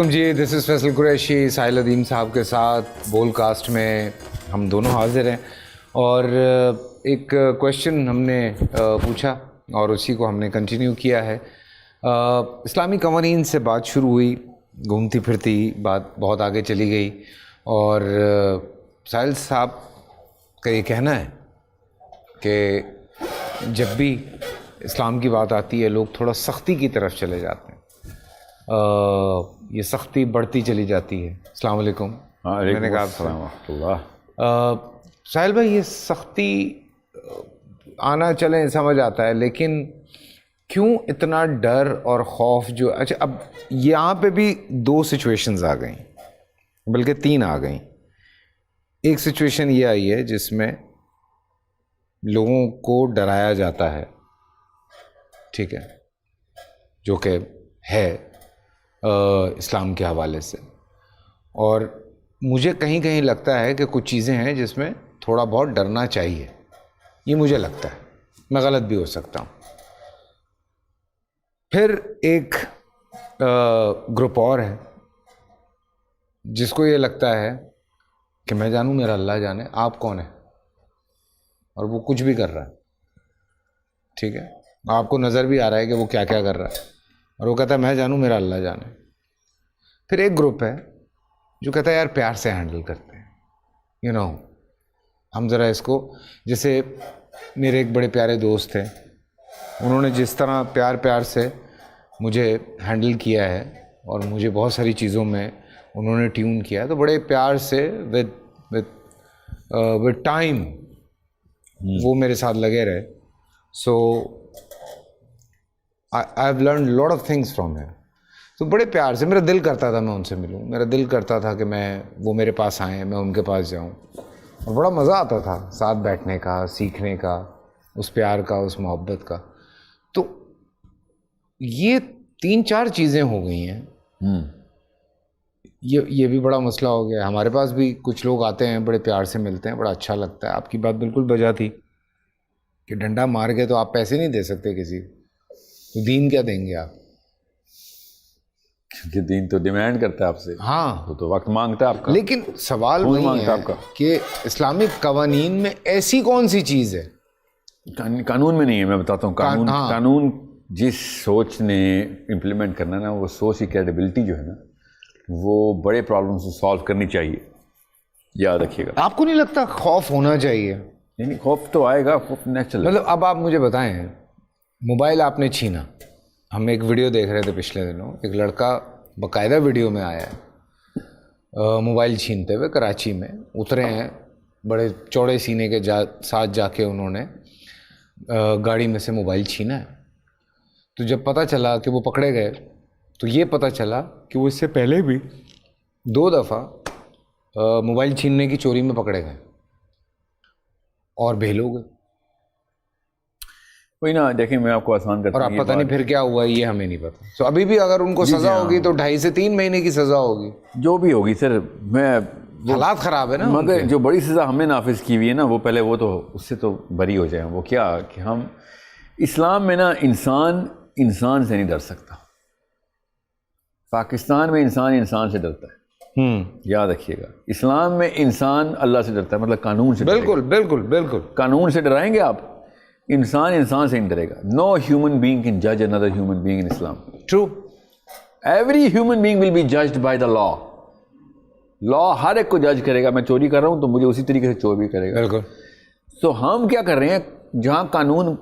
جی دس از فیصل قریشی ساحل ادیم صاحب کے ساتھ بول کاسٹ میں ہم دونوں حاضر ہیں، اور ایک کویشچن ہم نے پوچھا اور اسی کو ہم نے کنٹینیو کیا ہے۔ اسلامی قوانین سے بات شروع ہوئی، گھومتی پھرتی بات بہت آگے چلی گئی، اور ساحل صاحب کا یہ کہنا ہے کہ جب بھی اسلام کی بات آتی ہے لوگ تھوڑا سختی کی طرف چلے جاتے ہیں، یہ سختی بڑھتی چلی جاتی ہے۔ السلام علیکم۔ وعلیکم السلام ورحمۃ اللہ۔ ساحل بھائی، یہ سختی آنا چلیں سمجھ آتا ہے، لیکن کیوں اتنا ڈر اور خوف جو اچھا اب یہاں پہ بھی دو سچویشنز آ گئیں، بلکہ تین آ گئیں۔ ایک سچویشن یہ آئی ہے جس میں لوگوں کو ڈرایا جاتا ہے، ٹھیک ہے، جو کہ ہے اسلام کے حوالے سے، اور مجھے کہیں کہیں لگتا ہے کہ کچھ چیزیں ہیں جس میں تھوڑا بہت ڈرنا چاہیے، یہ مجھے لگتا ہے، میں غلط بھی ہو سکتا ہوں۔ پھر ایک گروپ اور ہے جس کو یہ لگتا ہے کہ میں جانوں میرا اللہ جانے آپ کون ہے، اور وہ کچھ بھی کر رہا ہے، ٹھیک ہے، آپ کو نظر بھی آ رہا ہے کہ وہ کیا کیا کر رہا ہے، اور وہ کہتا ہے میں جانوں میرا اللہ جانے۔ پھر ایک گروپ ہے جو کہتا ہے یار پیار سے ہینڈل کرتے ہیں، ہم ذرا اس کو، جیسے میرے ایک بڑے پیارے دوست تھے، انہوں نے جس طرح پیار سے مجھے ہینڈل کیا ہے اور مجھے بہت ساری چیزوں میں انہوں نے ٹیون کیا ہے، تو بڑے پیار سے ود ٹائم وہ میرے ساتھ لگے رہے۔ سو I have learned a lot of things from him۔ تو بڑے پیار سے میرا دل کرتا تھا میں ان سے ملوں، میرا دل کرتا تھا کہ وہ میرے پاس آئیں، میں ان کے پاس جاؤں، اور بڑا مزہ آتا تھا ساتھ بیٹھنے کا، سیکھنے کا، اس پیار کا، اس محبت کا۔ تو یہ تین چار چیزیں ہو گئی ہیں، یہ بھی بڑا مسئلہ ہو گیا۔ ہمارے پاس بھی کچھ لوگ آتے ہیں، بڑے پیار سے ملتے ہیں، بڑا اچھا لگتا ہے۔ آپ کی بات بالکل بجا تھی کہ ڈنڈا مار کے تو آپ پیسے نہیں دے سکتے کسی کو، تو دین کیا دیں گے آپ؟ کیونکہ دین تو ڈیمانڈ کرتا ہے آپ سے، ہاں، وہ تو وقت مانگتا ہے آپ کا، لیکن سوال وہی ہے کہ اسلامک قوانین میں ایسی کون سی چیز ہے؟ قانون میں نہیں ہے، میں بتاتا ہوں۔ قانون جس سوچ نے امپلیمنٹ کرنا نا، وہ سوچ کی کریڈیبلٹی جو ہے نا، وہ بڑے پرابلم سے سالو کرنی چاہیے، یاد رکھیے گا۔ آپ کو نہیں لگتا خوف ہونا چاہیے؟ نہیں، خوف تو آئے گا، خوف نیچرل۔ مطلب اب آپ مجھے بتائیں، موبائل آپ نے چھینا، ہم ایک ویڈیو دیکھ رہے تھے پچھلے دنوں، ایک لڑکا باقاعدہ ویڈیو میں آیا ہے موبائل چھینتے ہوئے، کراچی میں اترے ہیں، بڑے چوڑے سینے کے ساتھ جا کے انہوں نے گاڑی میں سے موبائل چھینا ہے۔ تو جب پتہ چلا کہ وہ پکڑے گئے، تو یہ پتہ چلا کہ وہ اس سے پہلے بھی 2 دفعہ موبائل چھیننے کی چوری میں پکڑے گئے اور بھیل ہو گئے۔ وہی نا، دیکھیں میں آپ کو آسان کرتا ہوں، اور اب پتہ نہیں پھر کیا ہوا، یہ ہمیں نہیں پتہ۔ تو ابھی بھی اگر ان کو سزا ہوگی تو 2.5 سے 3 مہینے کی سزا ہوگی، جو بھی ہوگی سر۔ حالات خراب ہے نا، مگر جو بڑی سزا ہم نے نافذ کی ہوئی ہے نا، وہ پہلے وہ تو اس سے تو بری ہو جائیں۔ وہ کیا کہ ہم اسلام میں نا انسان سے نہیں ڈر سکتا، پاکستان میں انسان سے ڈرتا ہے، یاد رکھیے گا۔ اسلام میں انسان اللہ سے ڈرتا ہے، مطلب قانون سے۔ بالکل قانون سے ڈرائیں گے آپ، انسان سے نہیں ڈرے گا۔ نو ہیومن بینگ کین جج another human being in Islam. True. Every human being will be judged by the law. لا ہر ایک کو جج کرے گا، میں چوری کر رہا ہوں تو مجھے اسی طریقے سے چور بھی کرے گا۔ بالکل۔ تو ہم کیا کر رہے ہیں، جہاں قانون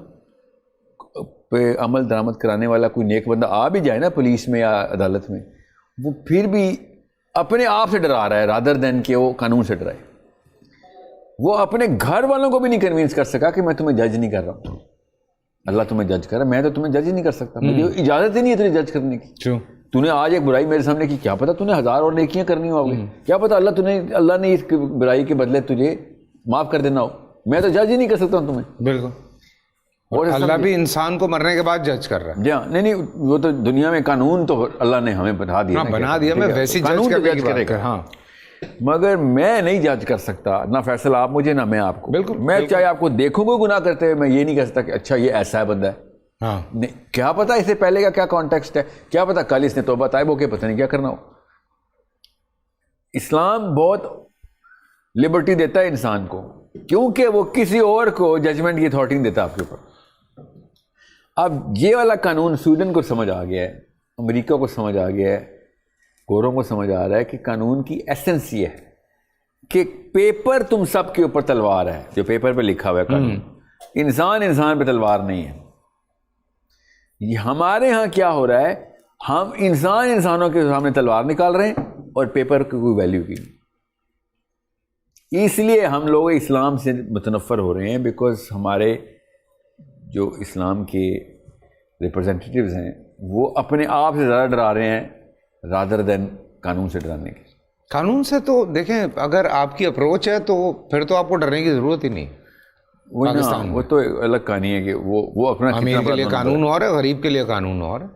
پہ عمل درآمد کرانے والا کوئی نیک بندہ آ بھی جائے نا پولیس میں یا عدالت میں، وہ پھر بھی اپنے آپ سے ڈرا رہا ہے رادر دین کہ وہ قانون سے ڈرائے۔ وہ اپنے گھر والوں کو بھی نہیں کنوینس کر سکا کہ میں تمہیں جج نہیں کر رہا ہوں، اللہ تمہیں جج کر رہا ہے، میں تو تمہیں جج ہی نہیں کر سکتا، مجھے اجازت ہی نہیں ہے تمہیں جج کرنے کی۔ تو نے آج ایک برائی میرے سامنے کی، کیا پتا تو نے 1000 اور نیکیاں کرنی ہو آگے، کیا پتا اللہ نے اس برائی کے بدلے تجھے معاف کر دینا ہو، میں تو جج ہی نہیں کر سکتا ہوں تمہیں۔ بالکل، اور اللہ بھی انسان کو مرنے کے بعد جج کر رہا ہے۔ جی ہاں، نہیں وہ تو دنیا میں قانون تو اللہ نے ہمیں بنا دیا، میں ویسی جج کرے گا، ہاں، مگر میں نہیں جج کر سکتا، نہ فیصلہ آپ مجھے نہ میں آپ کو۔ بالکل، میں چاہے آپ کو دیکھوں گا گناہ کرتے ہوئے، میں یہ نہیں کہہ سکتا کہ اچھا یہ ایسا ہے بندہ ہے، ہاں، کیا پتا اس سے پہلے کا کیا کانٹیکسٹ ہے، کیا پتا کل اس نے توبہ طائب ہو کے پتہ نہیں کیا کرنا ہو۔ اسلام بہت لبرٹی دیتا ہے انسان کو، کیونکہ وہ کسی اور کو ججمنٹ کی اتھارٹی نہیں دیتا آپ کے اوپر۔ اب یہ والا قانون سویڈن کو سمجھ آ گیا ہے، امریکہ کو سمجھ آ گیا ہے، گوروں کو سمجھ آ رہا ہے کہ قانون کی ایسنس یہ ہے کہ پیپر تم سب کے اوپر تلوار ہے، جو پیپر پہ لکھا ہوا ہے قانون، انسان پہ تلوار نہیں ہے۔ یہ ہمارے ہاں کیا ہو رہا ہے، ہم انسانوں کے سامنے تلوار نکال رہے ہیں اور پیپر کی کوئی ویلیو کی نہیں۔ اس لیے ہم لوگ اسلام سے متنفر ہو رہے ہیں، بیکاز ہمارے جو اسلام کے ریپرزینٹیٹیوز ہیں وہ اپنے آپ سے زیادہ ڈرا رہے ہیں رادر دین قانون سے ڈرانے کے۔ قانون سے تو دیکھیں، اگر آپ کی اپروچ ہے تو پھر تو آپ کو ڈرنے کی ضرورت ہی نہیں۔ وہ تو الگ کہانی ہے کہ وہ اپنا امیر کے لیے قانون اور ہے، غریب کے لیے قانون اور ہے۔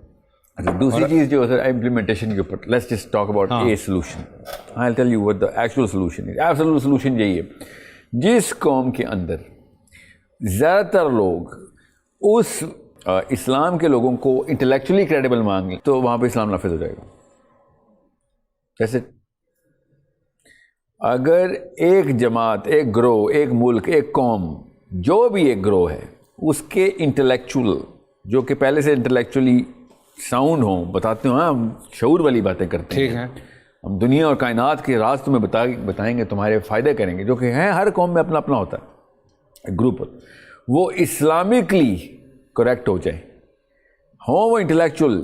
دوسری چیز جو ہے امپلیمنٹیشن کے اوپر، let's just talk about a solution. I will tell you what the actual solution is. Absolute solution یہی ہے، جس قوم کے اندر زیادہ تر لوگ اس اسلام کے لوگوں کو انٹلیکچولی کریڈیبل مانگیں تو وہاں پہ اسلام نافذ ہو جائے گا۔ جیسے اگر ایک جماعت، ایک گروہ، ایک ملک، ایک قوم، جو بھی ایک گروہ ہے، اس کے انٹلیکچوئل جو کہ پہلے سے انٹلیکچولی ساؤنڈ ہوں، بتاتے ہوں، ہم شعور والی باتیں کرتے ہیں، ٹھیک ہے، ہم دنیا اور کائنات کے راز تمہیں بتائیں گے، تمہارے فائدے کریں گے، جو کہ ہیں ہر قوم میں اپنا اپنا ہوتا ہے گروپ، وہ اسلامکلی کریکٹ ہو جائے، ہوں وہ انٹلیکچوئل،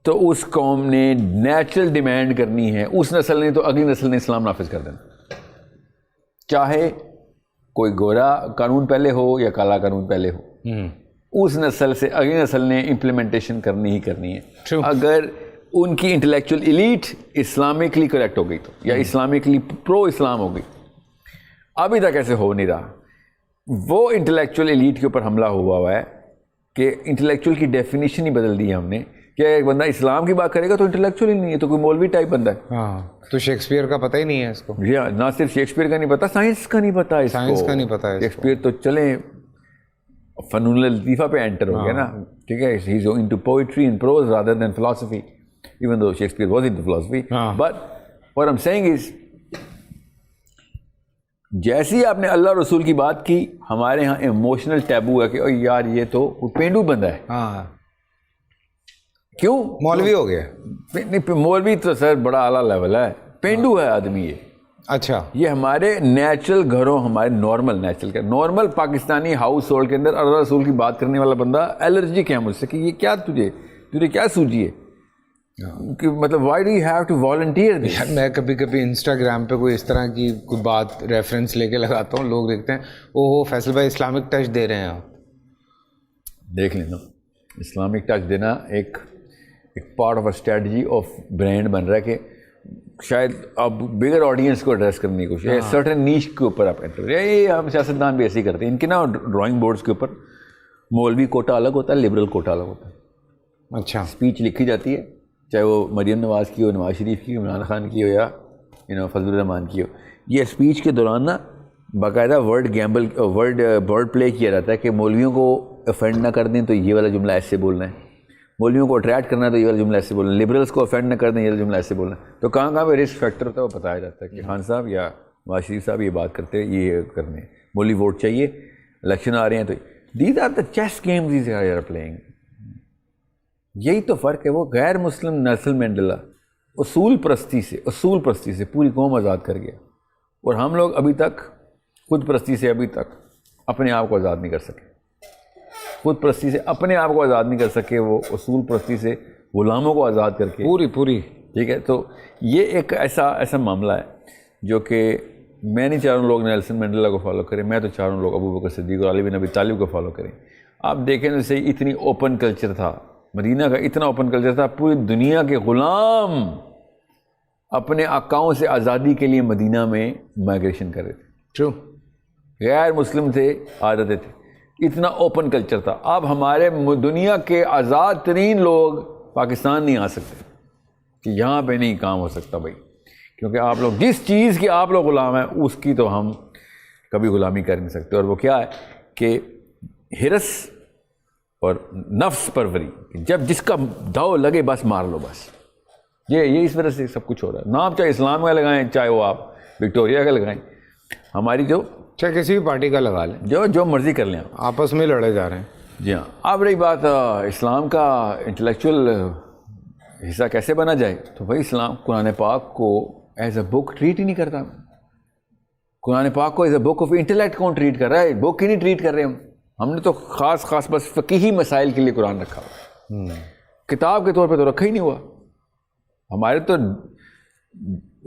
تو اس قوم نے نیچرل ڈیمانڈ کرنی ہے، اس نسل نے تو اگلی نسل نے اسلام نافذ کر دینا، چاہے کوئی گورا قانون پہلے ہو یا کالا قانون پہلے ہو، اس نسل سے اگلی نسل نے امپلیمنٹیشن کرنی ہی کرنی ہے۔ True. اگر ان کی انٹلیکچوئل ایلیٹ اسلامکلی کریکٹ ہو گئی تو، یا اسلامکلی پرو اسلام ہو گئی، ابھی تک ایسے ہو نہیں رہا۔ وہ انٹلیکچوئل ایلیٹ کے اوپر حملہ ہوا ہے کہ انٹلیکچوئل کی ڈیفینیشن ہی بدل دی ہے ہم نے، کہ ایک بندہ اسلام کی بات کرے گا تو انٹلیکچوئل ہی نہیں ہے، تو کوئی مولوی ٹائپ بندہ ہے۔ ہاں، تو شیکسپیئر کا پتہ ہی نہیں ہے اس کو، جی ہاں، نہ صرف شیکسپیئر کا نہیں پتا، سائنس کا نہیں پتا، سائنس کا نہیں پتہ ہے اس کو۔ شیکسپیئر تو چلیں فنون لطیفہ پہ انٹر ہو گیا نا، ٹھیک ہے، he is into poetry and prose rather than philosophy, even though Shakespeare was into philosophy, but what I am seeing is, جیسے ہی آپ نے اللہ رسول کی بات کی، ہمارے ہاں ایموشنل ٹیبو ہے کہ او یار یہ تو پینڈو بندہ ہے۔ ہاں، کیوں؟ مولوی ہو گیا۔ نہیں، مولوی تو سر بڑا اعلیٰ لیول ہے، پینڈو ہے آدمی یہ۔ اچھا، یہ ہمارے نیچرل گھروں، ہمارے نارمل پاکستانی ہاؤس ہولڈ کے اندر اللہ رسول کی بات کرنے والا بندہ الرجک ہے مجھ سے کہ یہ کیا تجھے کیا سوجی ہے، کہ مطلب why do you have to volunteer this. یار میں کبھی انسٹاگرام پہ کوئی اس طرح کی کوئی بات ریفرنس لے کے لگاتا ہوں، لوگ دیکھتے ہیں اوہ فیصل بھائی اسلامک ٹچ دے رہے ہیں آپ۔ دیکھ لینا، اسلامک ٹچ دینا ایک part of a strategy of brand بن رہا ہے کہ شاید اب بگر آڈینس کو ایڈریس کرنے کی کوشش ہے، سرٹن نیش کے اوپر آپ انٹر، یہ ہم سیاستدان بھی ایسے ہی کرتے ہیں، ان کے نا ڈرائنگ بورڈز کے اوپر مولوی کوٹا الگ ہوتا ہے، لبرل کوٹا الگ ہوتا ہے۔ اچھا، اسپیچ لکھی جاتی ہے، چاہے وہ مریم نواز کی ہو، نواز شریف کی ہو، عمران خان کی ہو، یا فضل الرحمان کی ہو، یہ اسپیچ کے دوران نا باقاعدہ ورڈ پلے کیا جاتا ہے کہ مولویوں کو افینڈ نہ کر دیں تو یہ والا جملہ ایسے بولنا ہے، مولویوں کو اٹریکٹ کرنا ہے تو یہ والا جملہ ایسے بولنا ہے، لبرلس کو افینڈ نہ کر دیں یہ والا جملہ ایسے بولنا ہے۔ تو کہاں پہ رسک فیکٹر ہوتا ہے وہ بتایا جاتا ہے کہ خان صاحب یا نواز شریف صاحب یہ بات کرتے ہیں، یہ کرنے مولوی ووٹ چاہیے، الیکشن آ رہے ہیں، تو these are the chess games these are playing. یہی تو فرق ہے، وہ غیر مسلم نیلسن مینڈیلا اصول پرستی سے پوری قوم آزاد کر گیا، اور ہم لوگ ابھی تک خود پرستی سے اپنے آپ کو آزاد نہیں کر سکے، خود پرستی سے اپنے آپ کو آزاد نہیں کر سکے، وہ اصول پرستی سے غلاموں کو آزاد کر کے پوری ٹھیک ہے۔ تو یہ ایک ایسا معاملہ ہے جو کہ میں نہیں چاہ رہا ہوں لوگ نیلسن مینڈیلا کو فالو کریں، میں تو چاہ رہا ہوں لوگ ابو بکر صدیق اور علی بن ابی طالب کو فالو کریں۔ آپ دیکھیں جیسے اتنی اوپن کلچر تھا مدینہ کا، اتنا اوپن کلچر تھا، پوری دنیا کے غلام اپنے آقاؤں سے آزادی کے لیے مدینہ میں مائیگریشن کر رہے تھے، ٹرو، غیر مسلم تھے، عادتیں تھے، اتنا اوپن کلچر تھا۔ اب ہمارے دنیا کے آزاد ترین لوگ پاکستان نہیں آ سکتے کہ یہاں پہ نہیں کام ہو سکتا بھائی، کیونکہ آپ لوگ جس چیز کے آپ لوگ غلام ہیں اس کی تو ہم کبھی غلامی کر نہیں سکتے، اور وہ کیا ہے کہ ہرس اور نفس پروری، جب جس کا داؤ لگے بس مار لو، بس یہ اس وجہ سے سب کچھ ہو رہا ہے. نام چاہے اسلام کا لگائیں, چاہے وہ آپ وکٹوریا کا لگائیں, ہماری جو چاہے کسی بھی پارٹی کا لگا لیں, جو مرضی کر لیں آپ. آپس میں لڑے جا رہے ہیں. جی ہاں. اب رہی بات اسلام کا انٹلیکچوئل حصہ کیسے بنا جائے, تو بھائی اسلام قرآن پاک کو ایز اے بک ٹریٹ ہی نہیں کرتا. قرآن پاک کو as a book of intellect کون ٹریٹ کر رہا ہے؟ بک ہی نہیں ٹریٹ کر رہے ہم نے تو خاص بس فقہی مسائل کے لیے قرآن رکھا ہوا, کتاب کے طور پہ تو رکھا ہی نہیں ہوا. ہمارے تو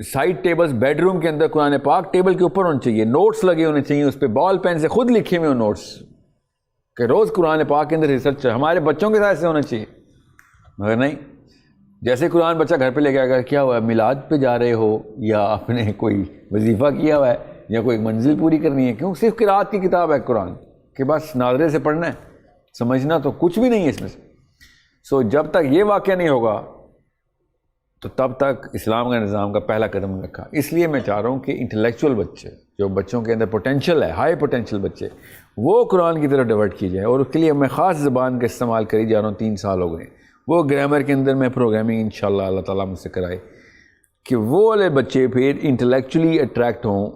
سائڈ ٹیبلز بیڈ روم کے اندر قرآن پاک ٹیبل کے اوپر ہونے چاہیے, نوٹس لگے ہونے چاہیے, اس پہ بال پین سے خود لکھے ہوئے نوٹس کہ روز قرآن پاک کے اندر ریسرچ. ہمارے بچوں کے ساتھ ایسے ہونا چاہیے, مگر نہیں. جیسے قرآن بچہ گھر پہ لے کے آ گیا, کیا ہوا ہے, میلاد پہ جا رہے ہو یا آپ نے کوئی وظیفہ کیا ہوا ہے یا کوئی منزل پوری کرنی ہے؟ کیوں صرف قرآت کی کتاب ہے قرآن کہ بس ناظرے سے پڑھنا ہے, سمجھنا تو کچھ بھی نہیں ہے اس میں سے. سو جب تک یہ واقعہ نہیں ہوگا تو تب تک اسلام کا نظام کا پہلا قدم رکھا. اس لیے میں چاہ رہا ہوں کہ انٹلیکچوئل بچے, جو بچوں کے اندر پوٹینشیل ہے, ہائی پوٹینشیل بچے, وہ قرآن کی طرف ڈیورٹ کی جائے. اور اس کے لیے میں خاص زبان کا استعمال کری جا رہا ہوں, 3 سال ہو گئے. وہ گرامر کے اندر میں پروگرامنگ انشاءاللہ اللہ تعالیٰ مجھ سے کرائے کہ وہ والے بچے پھر انٹلیکچولی اٹریکٹ ہوں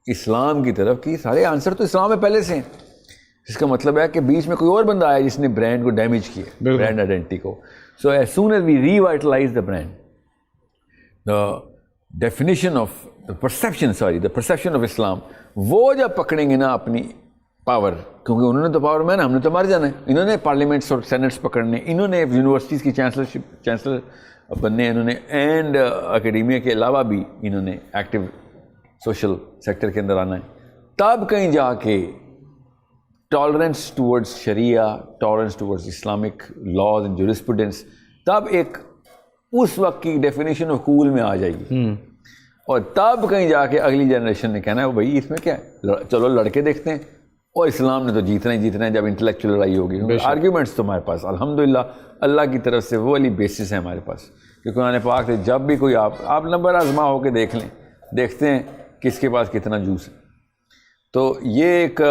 اسلام کی طرف. کہ سارے آنسر تو اسلام میں پہلے سے ہیں. اس کا مطلب ہے کہ بیچ میں کوئی اور بندہ آیا جس نے برانڈ کو ڈیمیج کیا, برانڈ آئیڈینٹی کو. So as soon as we revitalize the brand, the definition of the perception of Islam, وہ جب پکڑیں گے نا اپنی پاور, کیونکہ انہوں نے تو پاور میں نا, ہم نے تو مار جانا ہے. انہوں نے پارلیمنٹس اور سینٹس پکڑنے, انہوں نے یونیورسٹیز کی چانسلر بننے, انہوں نے اینڈ اکیڈیمیا کے علاوہ بھی انہوں نے ایکٹیو سوشل سیکٹر کے اندر آنا ہے. تب کہیں جا کے tolerance towards Sharia, tolerance towards Islamic laws and jurisprudence, تب ایک اس وقت کی ڈیفینیشن آف کول میں آ جائے گی. اور تب کہیں جا کے اگلی جنریشن نے کہنا ہے بھائی اس میں کیا ہے, چلو لڑکے دیکھتے ہیں. اور اسلام نے تو جیتنا ہے جب انٹلیکچوئل لڑائی ہوگی. آرگیومنٹس تو ہمارے پاس الحمدللہ اللہ کی طرف سے وہ والی بیسس ہے ہمارے پاس کہ قرآن پاک سے جب بھی کوئی آپ نمبر آزما ہو کے دیکھ لیں, دیکھتے ہیں کس کے پاس کتنا جوس ہے. تو یہ ایک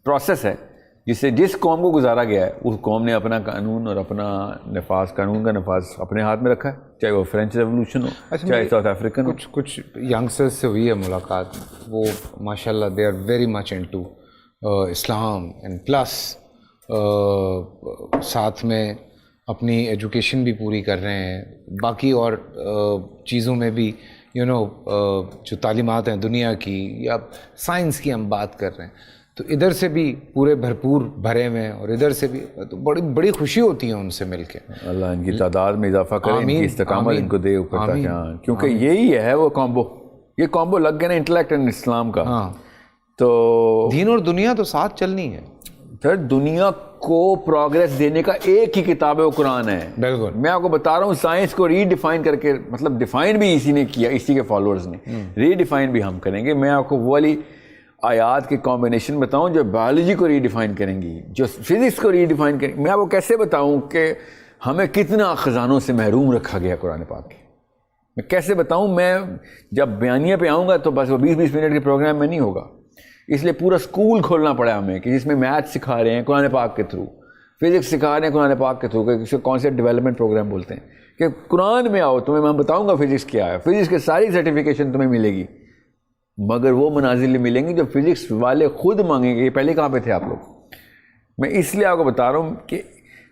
پروسیس ہے جس قوم کو گزارا گیا ہے, اس قوم نے اپنا قانون اور اپنا نفاذ, قانون کا نفاذ اپنے ہاتھ میں رکھا ہے, چاہے وہ فرینچ ریولوشن ہو, چاہے ساؤتھ افریقن ہو. کچھ ینگسٹرز سے ہوئی ہے ملاقات, وہ ماشاءاللہ they are very much into Islam, and plus ساتھ میں اپنی ایجوکیشن بھی پوری کر رہے ہیں, باقی اور چیزوں میں بھی جو تعلیمات ہیں دنیا کی یا سائنس کی ہم بات کر رہے ہیں, تو ادھر سے بھی پورے بھرپور بھرے ہوئے ہیں, اور ادھر سے بھی تو بڑی خوشی ہوتی ہے ان سے مل کے. اللہ ان کی تعداد میں اضافہ کرے, ان کی استقامت ان کو دے اوپر تک, کیونکہ یہی ہے وہ کامبو, یہ کامبو لگ گیا نا انٹلیکٹ اینڈ اسلام کا. تو دین اور دنیا تو ساتھ چلنی ہے. پھر دنیا کو پروگریس دینے کا ایک ہی کتاب ہے, وہ قرآن ہے. بالکل, میں آپ کو بتا رہا ہوں سائنس کو ری ڈیفائن کر کے, مطلب ڈیفائن بھی اسی نے کیا, اسی کے فالوورز نے, ری ڈیفائن بھی ہم کریں گے. میں آپ کو وہ والی آیات کے کمبینیشن بتاؤں جو بایولوجی کو ری ڈیفائن کریں گی, جو فزکس کو ری ڈیفائن کریں گی. میں آپ کو کیسے بتاؤں کہ ہمیں کتنا خزانوں سے محروم رکھا گیا قرآن پاک کے, میں کیسے بتاؤں. میں جب بیانیہ پہ آؤں گا تو بس وہ 20-20 منٹ کے پروگرام میں نہیں ہوگا, اس لیے پورا اسکول کھولنا پڑا ہمیں کہ جس میں میتھ سکھا رہے ہیں قرآن پاک کے تھرو, فزکس سکھا رہے ہیں قرآن پاک کے تھرو, کہ اسے کانسیپٹ ڈیولپمنٹ پروگرام بولتے ہیں, کہ قرآن میں آؤ تمہیں میں بتاؤں گا فزکس کیا ہے, فزکس کے ساری سرٹیفکیشن تمہیں ملے گی, مگر وہ منازل ملیں گی جو فزکس والے خود مانگیں گے. یہ پہلے کہاں پہ تھے آپ لوگ؟ میں اس لیے آپ کو بتا رہا ہوں کہ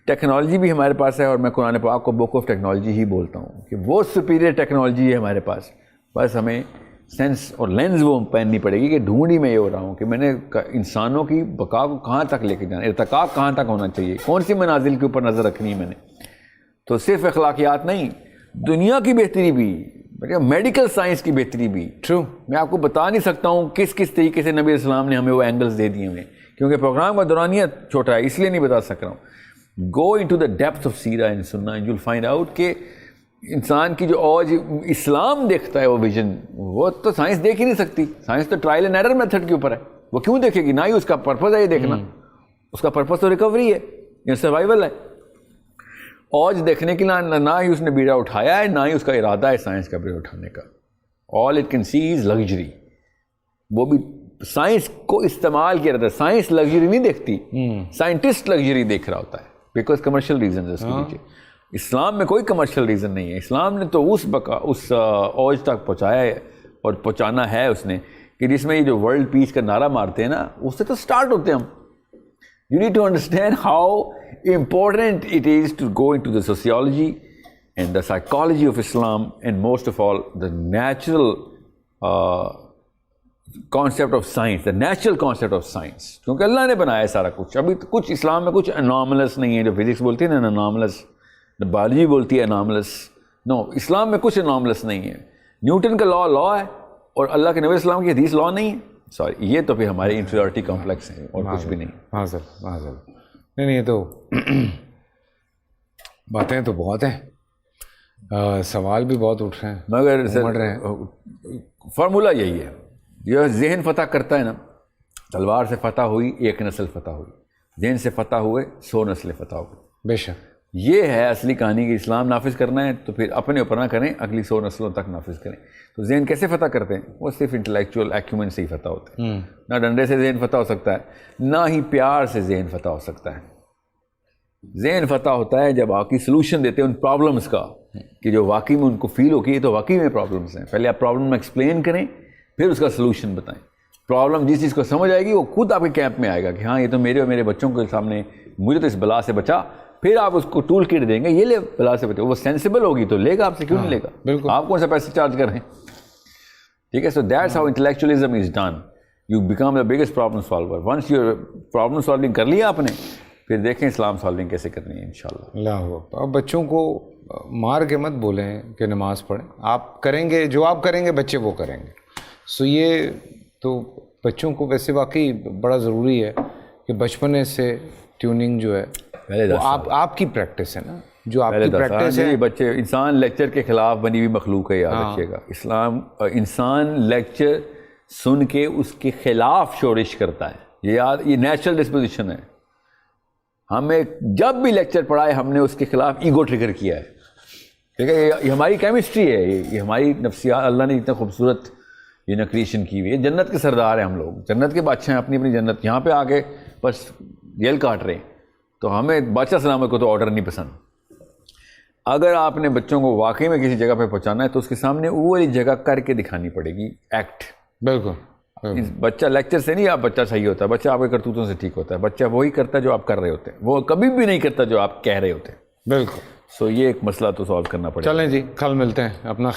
ٹیکنالوجی بھی ہمارے پاس ہے, اور میں قرآن پاک کو بک آف ٹیکنالوجی ہی بولتا ہوں کہ وہ سپیریئر ٹیکنالوجی ہے ہمارے پاس. بس ہمیں سینس اور لینز وہ پہننی پڑے گی کہ ڈھونڈ ہی میں یہ ہو رہا ہوں کہ میں نے انسانوں کی بقا کو کہاں تک لے کے جانا, ارتقا کہاں تک ہونا چاہیے, کون سی منازل کے اوپر نظر رکھنی ہے میں نے. تو صرف اخلاقیات نہیں, دنیا کی بہتری بھی, میڈیکل سائنس کی بہتری بھی. ٹرو, میں آپ کو بتا نہیں سکتا ہوں کس طریقے سے نبی السلام نے ہمیں وہ اینگلز دے دیے ہوئے, کیونکہ پروگرام کا دورانیہ چھوٹا ہے, اس لیے نہیں بتا سک رہا ہوں. Go into the depth of Seerah and Sunnah and you will find out کہ انسان کی جو آج اسلام دیکھتا ہے وہ ویژن, وہ تو سائنس دیکھ ہی نہیں سکتی. سائنس تو ٹرائل اینڈ ایرر میتھڈ کے اوپر ہے, وہ کیوں دیکھے گی؟ نہ ہی اس کا پرپز ہے یہ دیکھنا, اس کا پرپز تو ریکوری ہے یا سروائیول ہے. آج دیکھنے کے لیے نہ ہی اس نے بیڑا اٹھایا ہے, نہ ہی اس کا ارادہ ہے سائنس کا بیڑا اٹھانے کا. All it can see is luxury. وہ بھی سائنس کو استعمال کیا رہتا ہے, سائنس لگژری نہیں دیکھتی, سائنٹسٹ لگژری دیکھ رہا ہوتا ہے, بیکاز کمرشل ریزنز اس کے پیچھے. اسلام میں کوئی کمرشل ریزن نہیں ہے. اسلام نے تو اس اوج تک پہنچایا ہے اور پہنچانا ہے اس نے کہ جس میں یہ جو ورلڈ پیس کا نعرہ مارتے ہیں نا, اس سے تو سٹارٹ ہوتے ہیں ہم. You need to understand how important it is to go into the sociology and the psychology of Islam, and most of all the natural concept of science, the natural concept of science. کیونکہ اللہ نے بنایا ہے سارا کچھ. ابھی کچھ اسلام میں کچھ اناملس نہیں ہے, جو فزکس بولتی ہے نا اناملس, بایولوجی بولتی ہے اناملس. نو, اسلام میں کچھ اناملس نہیں ہے. نیوٹن کا لا ہے اور اللہ کے نبی اسلام کی حدیث لا نہیں ہے. سوری, یہ تو پھر ہماری انفیریورٹی کمپلیکس ہے اور کچھ بھی نہیں. ہاں سر, ہاں سر. نہیں یہ تو باتیں تو بہت ہیں, سوال بھی بہت اٹھ رہے ہیں, مگر اٹھ رہے ہیں. فارمولہ یہی ہے, یہ ذہن فتح کرتا ہے نا. تلوار سے فتح ہوئی ایک نسل فتح ہوئی, ذہن سے فتح ہوئے 100 نسلیں فتح ہوئی. بے شک یہ ہے اصلی کہانی کہ اسلام نافذ کرنا ہے تو پھر اپنے اوپر نہ کریں, اگلی 100 نسلوں تک نافذ کریں. تو ذہن کیسے فتح کرتے ہیں؟ وہ صرف انٹلیکچوئل ایکیومن سے ہی فتح ہوتے ہیں. نہ ڈنڈے سے ذہن فتح ہو سکتا ہے, نہ ہی پیار سے ذہن فتح ہو سکتا ہے. ذہن فتح ہوتا ہے جب آپ کی سلوشن دیتے ہیں ان پرابلمس کا, کہ جو واقعی میں ان کو فیل ہو کہ یہ تو واقعی میں پرابلمس ہیں. پہلے آپ پرابلم میں ایکسپلین کریں, پھر اس کا سلوشن بتائیں. پرابلم جس چیز کو سمجھ آئے گی وہ خود آپ کے کیمپ میں آئے گا کہ ہاں یہ تو میرے اور میرے بچوں کے سامنے, مجھے تو اس بلا سے بچا. پھر آپ اس کو ٹول کٹ دیں گے, یہ لے بلا سے بچو. وہ سینسیبل ہوگی تو لے گا آپ سے, کیوں نہیں لے گا؟ بالکل. آپ کون سا پیسے چارج کر رہے ہیں؟ ٹھیک ہے. So that's how intellectualism is done. You become the biggest problem solver. Once you problem solving کر لیا آپ نے, پھر دیکھیں اسلام سالونگ کیسے کرنی ہے انشاءاللہ. اللہ اکبر. اب بچوں کو مار کے مت بولیں کہ نماز پڑھیں. آپ کریں گے جو آپ کریں گے بچے وہ کریں گے. سو یہ تو بچوں کو ویسے واقعی بڑا ضروری ہے کہ بچپنے سے ٹیوننگ جو ہے وہ آپ کی پریکٹس ہے نا, جو آپ کی پریکٹس ہے. بچے, انسان لیکچر کے خلاف بنی ہوئی مخلوق ہے, یاد رکھیے گا. اسلام, انسان لیکچر سن کے اس کے خلاف شورش کرتا ہے. یہ نیچرل ڈسپوزیشن ہے. ہمیں جب بھی لیکچر پڑھا ہے ہم نے اس کے خلاف ایگو ٹریگر کیا ہے. ٹھیک ہے, یہ ہماری کیمسٹری ہے, یہ ہماری نفسیات. اللہ نے اتنا خوبصورت یہ نکریشن کی ہوئی ہے. جنت کے سردار ہیں ہم لوگ, جنت کے بادشاہ ہیں, اپنی اپنی جنت. یہاں پہ آ کے بس جیل کاٹ رہے ہیں. تو ہمیں بادشاہ سلامت کو تو آرڈر نہیں پسند. اگر آپ نے بچوں کو واقعی میں کسی جگہ پہ پہنچانا ہے تو اس کے سامنے وہ والی جگہ کر کے دکھانی پڑے گی, ایکٹ. بالکل. بچہ لیکچر سے نہیں آپ بچہ صحیح ہوتا ہے, بچہ آپ کے کرتوتوں سے ٹھیک ہوتا ہے. بچہ وہی کرتا ہے جو آپ کر رہے ہوتے ہیں, وہ کبھی بھی نہیں کرتا جو آپ کہہ رہے ہوتے ہیں. بالکل. سو یہ ایک مسئلہ تو سالو کرنا پڑے گا. چلیں جی, کل ملتے ہیں. اپنا